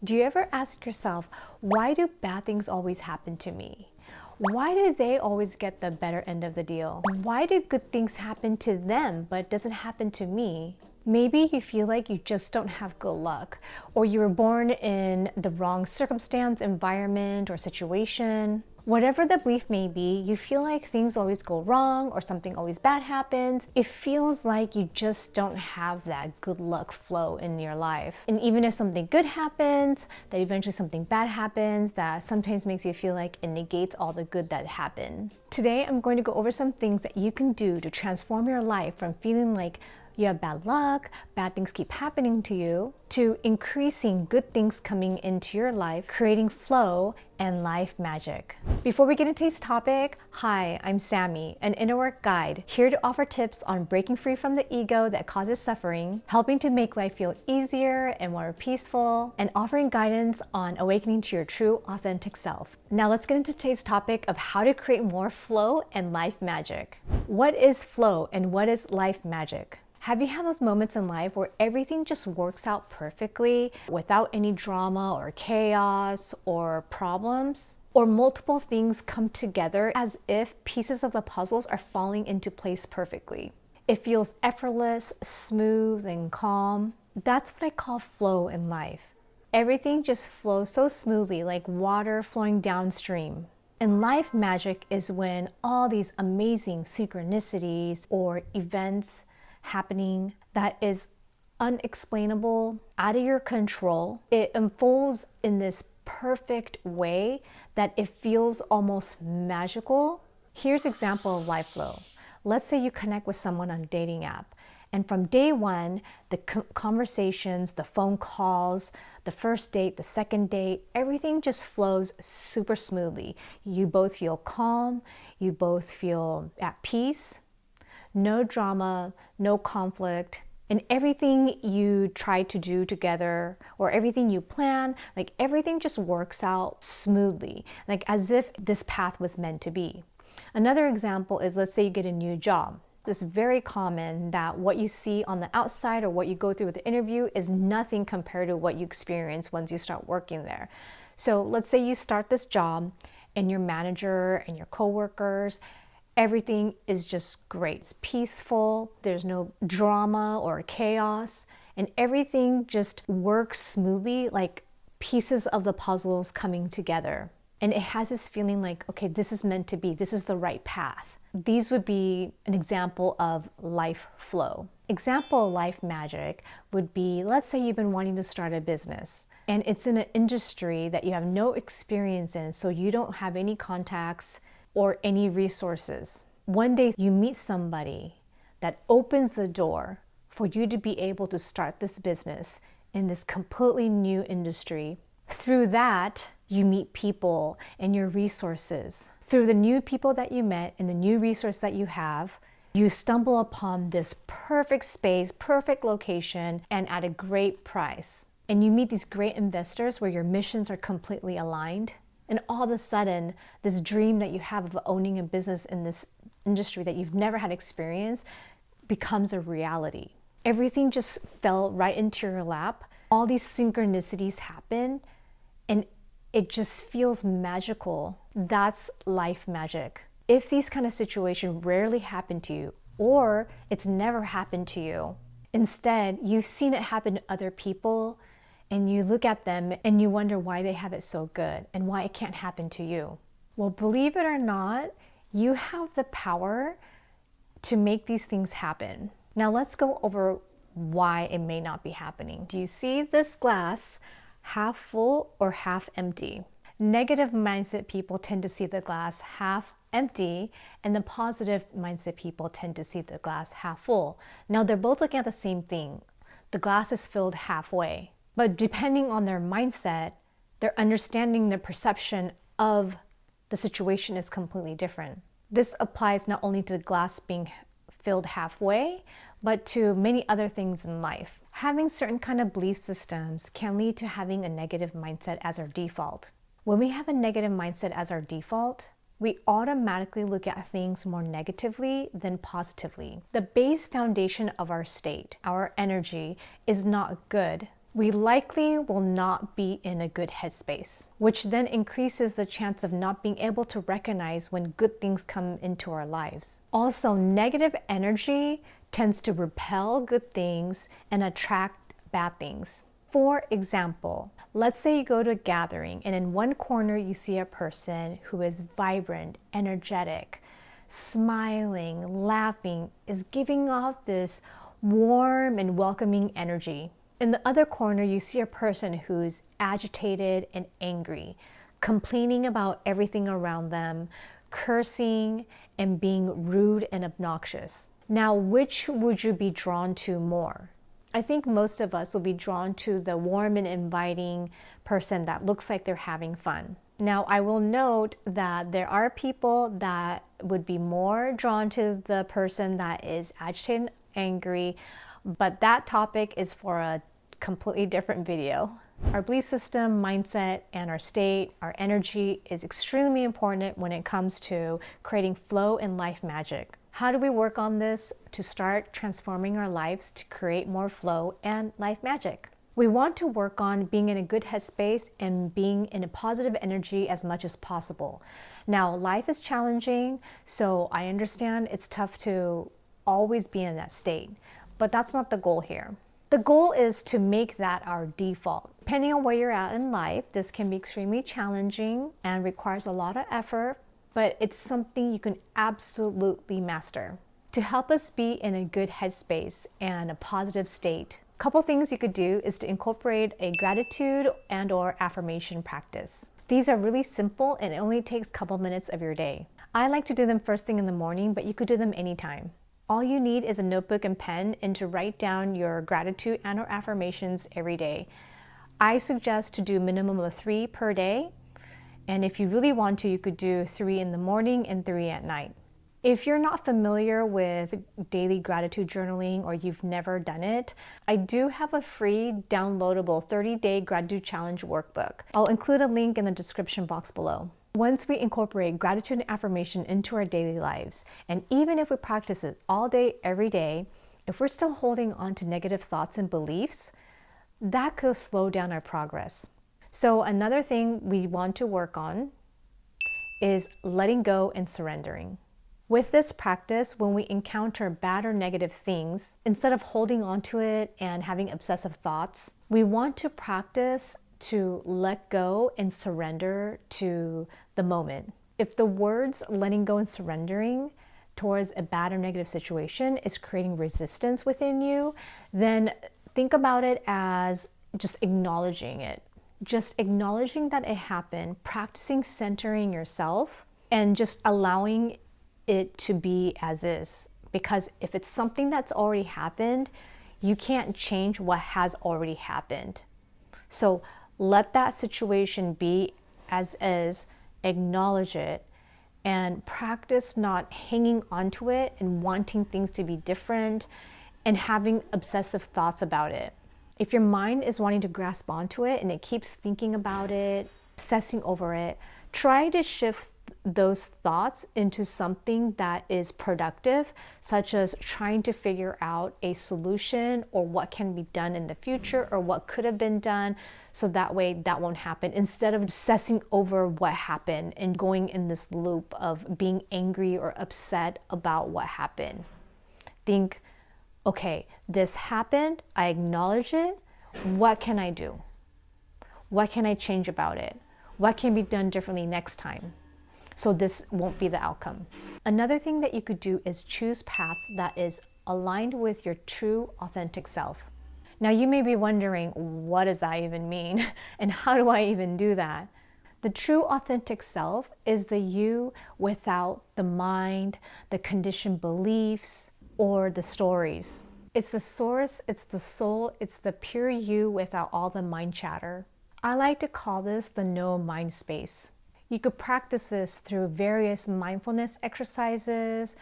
Do you ever ask yourself, why do bad things always happen to me? Why do they always get the better end of the deal? Why do good things happen to them but it doesn't happen to me? Maybe you feel like you just don't have good luck, or you were born in the wrong circumstance, environment, or situation. Whatever the belief may be, you feel like things always go wrong or something always bad happens. It feels like you just don't have that good luck flow in your life. And even if something good happens, that eventually something bad happens, that sometimes makes you feel like it negates all the good that happened. Today, I'm going to go over some things that you can do to transform your life from feeling like you have bad luck, bad things keep happening to you, to increasing good things coming into your life, creating flow and life magic. Before we get into today's topic, hi, I'm Sammy, an inner work guide, here to offer tips on breaking free from the ego that causes suffering, helping to make life feel easier and more peaceful, and offering guidance on awakening to your true, authentic self. Now let's get into today's topic of how to create more flow and life magic. What is flow and what is life magic? Have you had those moments in life where everything just works out perfectly without any drama or chaos or problems? Or multiple things come together as if pieces of the puzzles are falling into place perfectly. It feels effortless, smooth, and calm. That's what I call flow in life. Everything just flows so smoothly, like water flowing downstream. And life magic is when all these amazing synchronicities or events happening that is unexplainable, out of your control. It unfolds in this perfect way that it feels almost magical. Here's an example of life flow. Let's say you connect with someone on a dating app, and from day one, the conversations, the phone calls, the first date, the second date, everything just flows super smoothly. You both feel calm, you both feel at peace. No drama, no conflict, and everything you try to do together or everything you plan, like everything just works out smoothly, like as if this path was meant to be. Another example is, let's say you get a new job. It's very common that what you see on the outside or what you go through with the interview is nothing compared to what you experience once you start working there. So let's say you start this job and your manager and your coworkers, everything is just great. It's peaceful, there's no drama or chaos, and everything just works smoothly, like pieces of the puzzles coming together. And it has this feeling like, okay, this is meant to be, this is the right path. These would be an example of life flow. Example of life magic would be, let's say you've been wanting to start a business, and it's in an industry that you have no experience in, so you don't have any contacts or any resources. One day you meet somebody that opens the door for you to be able to start this business in this completely new industry. Through that, you meet people and your resources. Through the new people that you met and the new resource that you have, you stumble upon this perfect space, perfect location, and at a great price. And you meet these great investors where your missions are completely aligned. And all of a sudden, this dream that you have of owning a business in this industry that you've never had experience becomes a reality. Everything just fell right into your lap. All these synchronicities happen, and it just feels magical. That's life magic. If these kind of situations rarely happen to you, or it's never happened to you, instead, you've seen it happen to other people, and you look at them and you wonder why they have it so good and why it can't happen to you. Well, believe it or not, you have the power to make these things happen. Now let's go over why it may not be happening. Do you see this glass half full or half empty? Negative mindset people tend to see the glass half empty, and the positive mindset people tend to see the glass half full. Now they're both looking at the same thing. The glass is filled halfway. But depending on their mindset, their understanding, their perception of the situation is completely different. This applies not only to the glass being filled halfway, but to many other things in life. Having certain kind of belief systems can lead to having a negative mindset as our default. When we have a negative mindset as our default, we automatically look at things more negatively than positively. The base foundation of our state, our energy, is not good. we likely will not be in a good headspace, which then increases the chance of not being able to recognize when good things come into our lives. Also, negative energy tends to repel good things and attract bad things. For example, let's say you go to a gathering and in one corner you see a person who is vibrant, energetic, smiling, laughing, is giving off this warm and welcoming energy. In the other corner, you see a person who's agitated and angry, complaining about everything around them, cursing, and being rude and obnoxious. Now, which would you be drawn to more? I think most of us will be drawn to the warm and inviting person that looks like they're having fun. Now, I will note that there are people that would be more drawn to the person that is agitated and angry, but that topic is for a completely different video. Our belief system, mindset, and our state, our energy is extremely important when it comes to creating flow and life magic. How do we work on this to start transforming our lives to create more flow and life magic? We want to work on being in a good headspace and being in a positive energy as much as possible. Now, life is challenging, so I understand it's tough to always be in that state, but that's not the goal here. The goal is to make that our default. Depending on where you're at in life, this can be extremely challenging and requires a lot of effort, but it's something you can absolutely master. To help us be in a good headspace and a positive state, a couple things you could do is to incorporate a gratitude and or affirmation practice. These are really simple and it only takes a couple minutes of your day. I like to do them first thing in the morning, but you could do them anytime. All you need is a notebook and pen and to write down your gratitude and or affirmations every day. I suggest to do a minimum of 3 per day. And if you really want to, you could do 3 in the morning and 3 at night. If you're not familiar with daily gratitude journaling or you've never done it, I do have a free downloadable 30-day gratitude challenge workbook. I'll include a link in the description box below. Once we incorporate gratitude and affirmation into our daily lives, and even if we practice it all day, every day, if we're still holding on to negative thoughts and beliefs, that could slow down our progress. So another thing we want to work on is letting go and surrendering. With this practice, when we encounter bad or negative things, instead of holding on to it and having obsessive thoughts, we want to practice to let go and surrender to the moment. If the words letting go and surrendering towards a bad or negative situation is creating resistance within you, then think about it as just acknowledging it. Just acknowledging that it happened, practicing centering yourself, and just allowing it to be as is. Because if it's something that's already happened, you can't change what has already happened. So let that situation be as is, acknowledge it, and practice not hanging onto it and wanting things to be different and having obsessive thoughts about it. If your mind is wanting to grasp onto it and it keeps thinking about it, obsessing over it, try to shift those thoughts into something that is productive, such as trying to figure out a solution or what can be done in the future or what could have been done, so that way that won't happen, instead of obsessing over what happened and going in this loop of being angry or upset about what happened. Think, okay, this happened, I acknowledge it, what can I do? What can I change about it? What can be done differently next time so this won't be the outcome? Another thing that you could do is choose paths that is aligned with your true authentic self. Now you may be wondering, what does that even mean? And how do I even do that? The true authentic self is the you without the mind, the conditioned beliefs, or the stories. It's the source, it's the soul, it's the pure you without all the mind chatter. I like to call this the no mind space. You could practice this through various mindfulness exercises,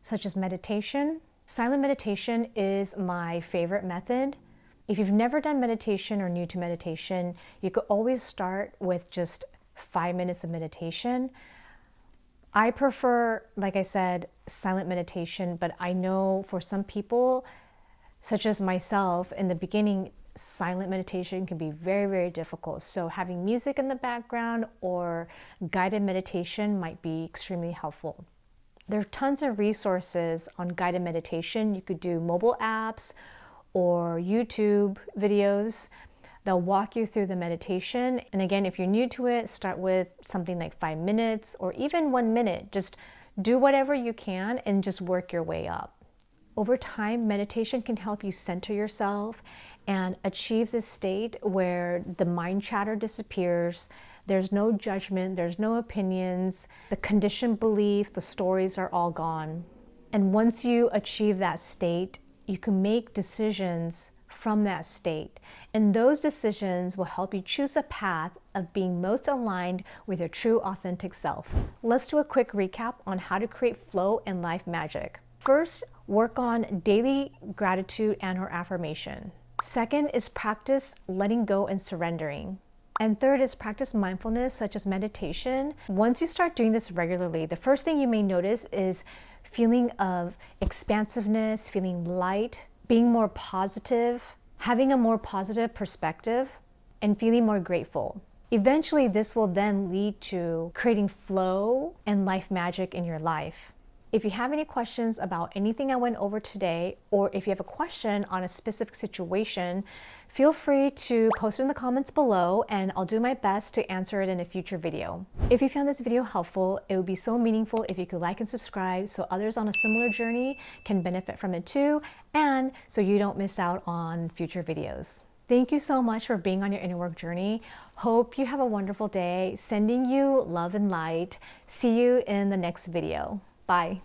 such as meditation. Silent meditation is my favorite method. If you've never done meditation or new to meditation, you could always start with just 5 minutes of meditation. I prefer, like I said, silent meditation, but I know for some people, such as myself, in the beginning, silent meditation can be very, very difficult. So having music in the background or guided meditation might be extremely helpful. There are tons of resources on guided meditation. You could do mobile apps or YouTube videos. They'll walk you through the meditation. And again, if you're new to it, start with something like 5 minutes or even 1 minute. Just do whatever you can and just work your way up. Over time, meditation can help you center yourself and achieve this state where the mind chatter disappears. There's no judgment, there's no opinions, the conditioned belief, the stories are all gone. And once you achieve that state, you can make decisions from that state. And those decisions will help you choose a path of being most aligned with your true authentic self. Let's do a quick recap on how to create flow and life magic. First, work on daily gratitude and/or affirmation. Second is practice letting go and surrendering. And third is practice mindfulness, such as meditation. Once you start doing this regularly, the first thing you may notice is feeling of expansiveness, feeling light, being more positive, having a more positive perspective, and feeling more grateful. Eventually, this will then lead to creating flow and life magic in your life. If you have any questions about anything I went over today, or if you have a question on a specific situation, feel free to post it in the comments below and I'll do my best to answer it in a future video. If you found this video helpful, it would be so meaningful if you could like and subscribe so others on a similar journey can benefit from it too, and so you don't miss out on future videos. Thank you so much for being on your inner work journey. Hope you have a wonderful day. Sending you love and light. See you in the next video. Bye.